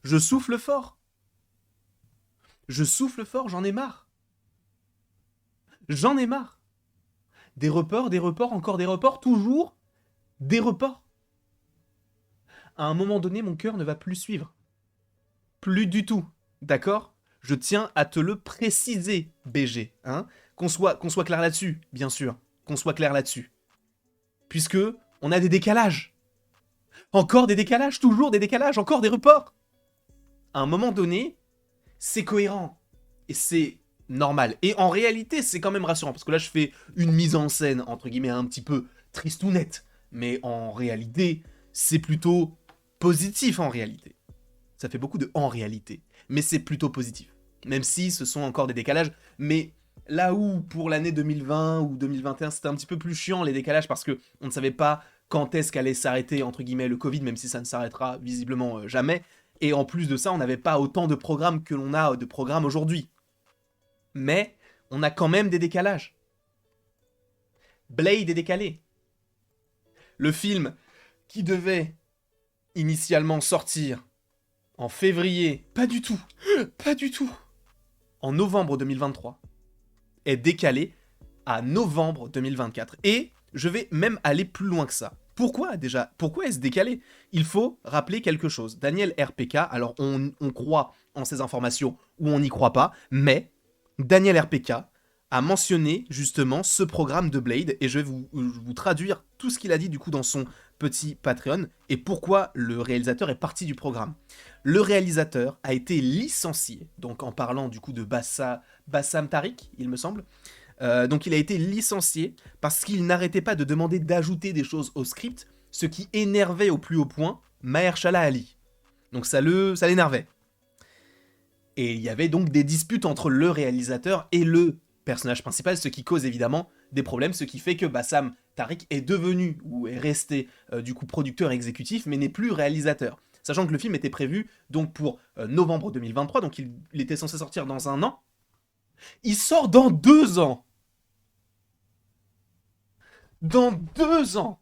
Je souffle fort. Je souffle fort, j'en ai marre. J'en ai marre. Des reports, encore des reports, toujours des reports. À un moment donné, mon cœur ne va plus suivre. Plus du tout. D'accord? Je tiens à te le préciser, BG. Hein, qu'on soit clair là-dessus, bien sûr. Qu'on soit clair là-dessus. Puisque on a des décalages. Encore des décalages, toujours des décalages, encore des reports. À un moment donné, c'est cohérent. Et c'est normal. Et en réalité, c'est quand même rassurant. Parce que là, je fais une mise en scène, entre guillemets, un petit peu tristounette. Mais en réalité, c'est plutôt positif en réalité. Ça fait beaucoup de en réalité. Mais c'est plutôt positif. Même si ce sont encore des décalages. Mais là où pour l'année 2020 ou 2021, c'était un petit peu plus chiant les décalages parce que on ne savait pas quand est-ce qu'allait s'arrêter, entre guillemets, le Covid, même si ça ne s'arrêtera visiblement jamais. Et en plus de ça, on n'avait pas autant de programmes que l'on a de programmes aujourd'hui. Mais on a quand même des décalages. Blade est décalé. Le film qui devait initialement sortir en février, pas du tout, pas du tout, en novembre 2023, est décalé à novembre 2024. Et je vais même aller plus loin que ça. Pourquoi déjà? Pourquoi est-ce décalé? Il faut rappeler quelque chose. Daniel RPK, alors on croit en ces informations ou on n'y croit pas, mais Daniel RPK a mentionné justement ce programme de Blade et je vais vous traduire tout ce qu'il a dit du coup dans son petit Patreon et pourquoi le réalisateur est parti du programme. Le réalisateur a été licencié, donc en parlant du coup de Bassam Tariq, il me semble. Donc il a été licencié parce qu'il n'arrêtait pas de demander d'ajouter des choses au script, ce qui énervait au plus haut point Mahershala Ali. Donc ça l'énervait. Et il y avait donc des disputes entre le réalisateur et le personnage principal, ce qui cause évidemment des problèmes, ce qui fait que Bassam Tariq est devenu, ou est resté du coup producteur exécutif, mais n'est plus réalisateur. Sachant que le film était prévu donc pour novembre 2023, donc il était censé sortir dans un an. Il sort dans 2 ans. Dans 2 ans.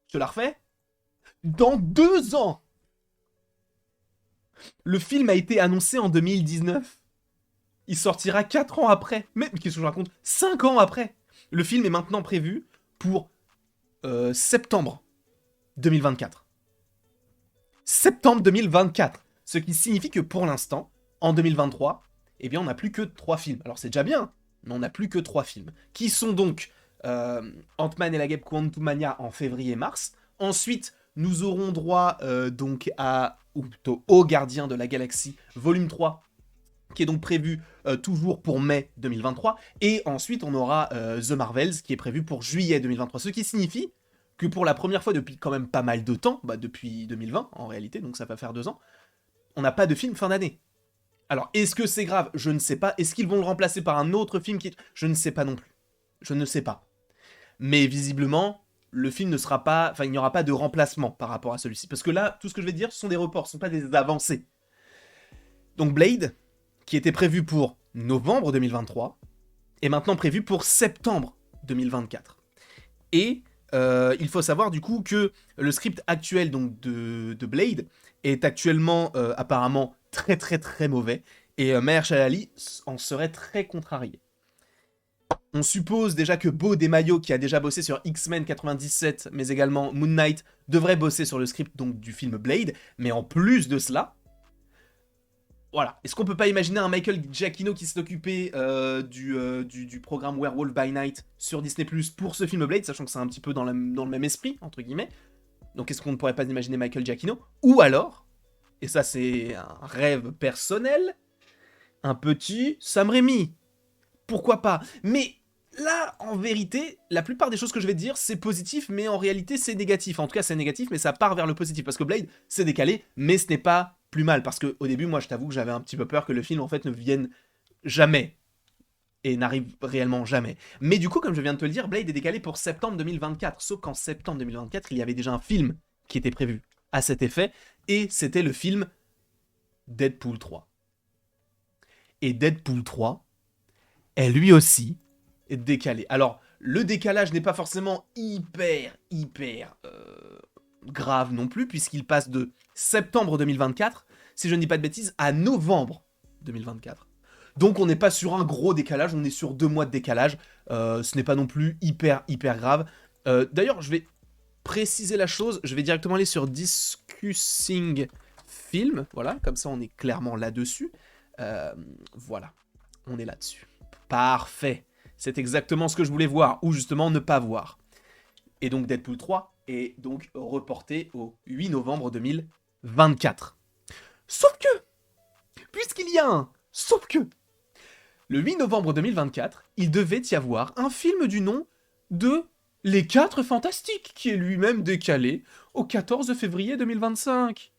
Je te la refais. Dans 2 ans. Le film a été annoncé en 2019. Il sortira 4 ans après. Mais qu'est-ce que je raconte? 5 ans après. Le film est maintenant prévu pour septembre 2024. Septembre 2024. Ce qui signifie que pour l'instant, en 2023, eh bien on n'a plus que 3 films. Alors c'est déjà bien, mais on n'a plus que 3 films. Qui sont donc Ant-Man et la Guêpe Quantumania en février-mars. Ensuite, nous aurons droit donc ou plutôt au Gardien de la Galaxie, volume 3, qui est donc prévu toujours pour mai 2023. Et ensuite, on aura The Marvels, qui est prévu pour juillet 2023. Ce qui signifie que pour la première fois depuis quand même pas mal de temps, depuis 2020 en réalité, donc ça va faire 2 ans, on n'a pas de film fin d'année. Alors, est-ce que c'est grave? Je ne sais pas. Est-ce qu'ils vont le remplacer par un autre film qui... Je ne sais pas non plus. Je ne sais pas. Mais visiblement, le film ne sera pas... Enfin, il n'y aura pas de remplacement par rapport à celui-ci. Parce que là, tout ce que je vais dire, ce sont des reports, ce ne sont pas des avancées. Donc Blade, qui était prévu pour novembre 2023, est maintenant prévu pour septembre 2024. Et il faut savoir du coup que le script actuel donc, de Blade est actuellement apparemment très très très mauvais. Et Mahershala Ali en serait très contrarié. On suppose déjà que Beau Desmaillots, qui a déjà bossé sur X-Men 97, mais également Moon Knight, devrait bosser sur le script donc, du film Blade. Mais en plus de cela, voilà. Est-ce qu'on peut pas imaginer un Michael Giacchino qui s'est occupé du programme Werewolf by Night sur Disney Plus pour ce film Blade, sachant que c'est un petit peu dans le même esprit, entre guillemets. Donc est-ce qu'on ne pourrait pas imaginer Michael Giacchino? Ou alors, et ça c'est un rêve personnel, un petit Sam Raimi. Pourquoi pas? Mais là, en vérité, la plupart des choses que je vais te dire, c'est positif, mais en réalité, c'est négatif. En tout cas, c'est négatif, mais ça part vers le positif. Parce que Blade, c'est décalé, mais ce n'est pas plus mal. Parce qu'au début, moi, je t'avoue que j'avais un petit peu peur que le film, en fait, ne vienne jamais. Et n'arrive réellement jamais. Mais du coup, comme je viens de te le dire, Blade est décalé pour septembre 2024. Sauf qu'en septembre 2024, il y avait déjà un film qui était prévu à cet effet. Et c'était le film Deadpool 3. Et Deadpool 3 est lui aussi décalé. Alors, le décalage n'est pas forcément hyper grave non plus, puisqu'il passe de septembre 2024, si je ne dis pas de bêtises, à novembre 2024. Donc on n'est pas sur un gros décalage, on est sur 2 mois de décalage. Ce n'est pas non plus hyper grave. D'ailleurs, je vais préciser la chose, je vais directement aller sur Discussing Film, voilà, comme ça on est clairement là-dessus. Voilà, on est là-dessus. Parfait, c'est exactement ce que je voulais voir, ou justement ne pas voir. Et donc Deadpool 3 est donc reporté au 8 novembre 2024. Sauf que, puisqu'il y a un sauf que, le 8 novembre 2024, il devait y avoir un film du nom de Les 4 Fantastiques, qui est lui-même décalé au 14 février 2025.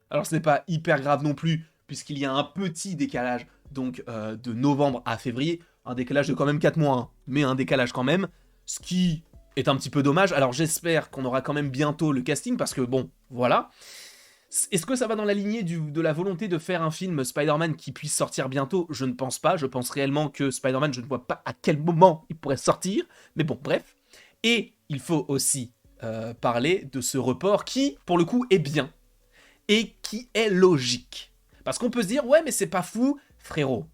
Alors ce n'est pas hyper grave non plus, puisqu'il y a un petit décalage, donc de novembre à février, un décalage de quand même 4 mois, hein, mais un décalage quand même, ce qui est un petit peu dommage. Alors j'espère qu'on aura quand même bientôt le casting, parce que bon, voilà. Est-ce que ça va dans la lignée de la volonté de faire un film Spider-Man qui puisse sortir bientôt? Je ne pense pas. Je pense réellement que Spider-Man, je ne vois pas à quel moment il pourrait sortir. Mais bon, bref. Et il faut aussi parler de ce report qui, pour le coup, est bien. Et qui est logique. Parce qu'on peut se dire, ouais, mais c'est pas fou, frérot.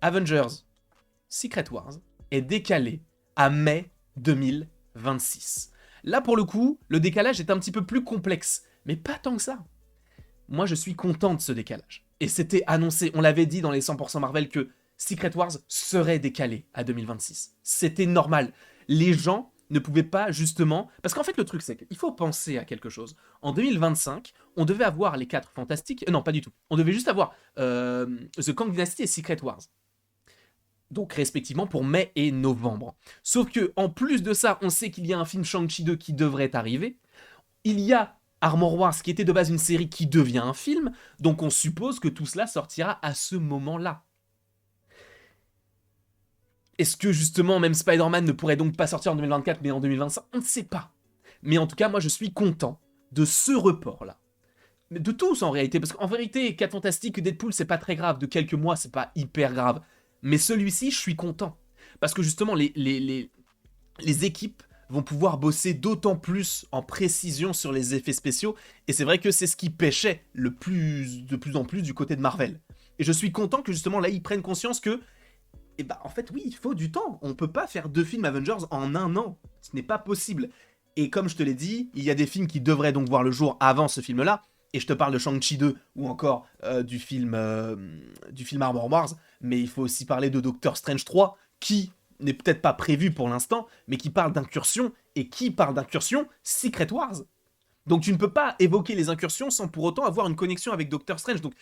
Avengers Secret Wars est décalé à mai 2026. Là, pour le coup, le décalage est un petit peu plus complexe. Mais pas tant que ça. Moi, je suis content de ce décalage. Et c'était annoncé, on l'avait dit dans les 100% Marvel que Secret Wars serait décalé à 2026. C'était normal. Les gens ne pouvaient pas justement... Parce qu'en fait, le truc, c'est qu'il faut penser à quelque chose. En 2025, on devait avoir les 4 Fantastiques... non, pas du tout. On devait juste avoir The Kang Dynasty et Secret Wars. Donc respectivement pour mai et novembre. Sauf que en plus de ça, on sait qu'il y a un film Shang-Chi 2 qui devrait arriver. Il y a Armor Wars, qui était de base une série qui devient un film, donc on suppose que tout cela sortira à ce moment-là. Est-ce que justement même Spider-Man ne pourrait donc pas sortir en 2024 mais en 2025? On ne sait pas. Mais en tout cas, moi je suis content de ce report-là. Mais de tous en réalité, parce qu'en vérité, 4 Fantastiques, Deadpool, c'est pas très grave, de quelques mois, c'est pas hyper grave. Mais celui-ci, je suis content. Parce que justement, les équipes vont pouvoir bosser d'autant plus en précision sur les effets spéciaux, et c'est vrai que c'est ce qui pêchait de plus en plus du côté de Marvel. Et je suis content que justement là ils prennent conscience que, eh ben en fait oui, il faut du temps, on peut pas faire 2 films Avengers en un an, ce n'est pas possible. Et comme je te l'ai dit, il y a des films qui devraient donc voir le jour avant ce film-là, et je te parle de Shang-Chi 2 ou encore du film Armor Wars, mais il faut aussi parler de Doctor Strange 3, qui n'est peut-être pas prévu pour l'instant, mais qui parle d'incursion, et qui parle d'incursion Secret Wars. Donc tu ne peux pas évoquer les incursions sans pour autant avoir une connexion avec Doctor Strange, donc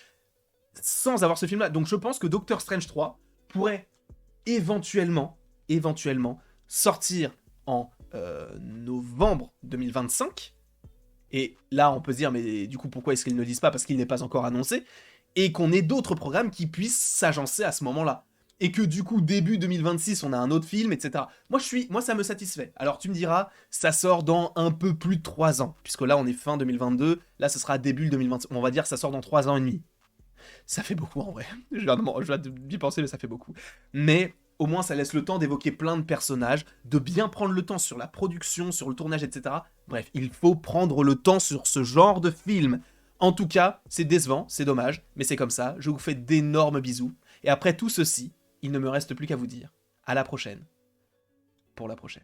sans avoir ce film-là. Donc je pense que Doctor Strange 3 pourrait éventuellement sortir en novembre 2025. Et là, on peut se dire, mais du coup, pourquoi est-ce qu'ils ne le disent pas? Parce qu'il n'est pas encore annoncé. Et qu'on ait d'autres programmes qui puissent s'agencer à ce moment-là. Et que du coup, début 2026, on a un autre film, etc. Moi, ça me satisfait. Alors, tu me diras, ça sort dans un peu plus de 3 ans. Puisque là, on est fin 2022. Là, ce sera début 2026. On va dire, ça sort dans 3 ans et demi. Ça fait beaucoup, en vrai. Je viens d'y penser, mais ça fait beaucoup. Mais au moins, ça laisse le temps d'évoquer plein de personnages, de bien prendre le temps sur la production, sur le tournage, etc. Bref, il faut prendre le temps sur ce genre de film. En tout cas, c'est décevant, c'est dommage, mais c'est comme ça. Je vous fais d'énormes bisous. Et après tout ceci, il ne me reste plus qu'à vous dire à la prochaine. Pour la prochaine.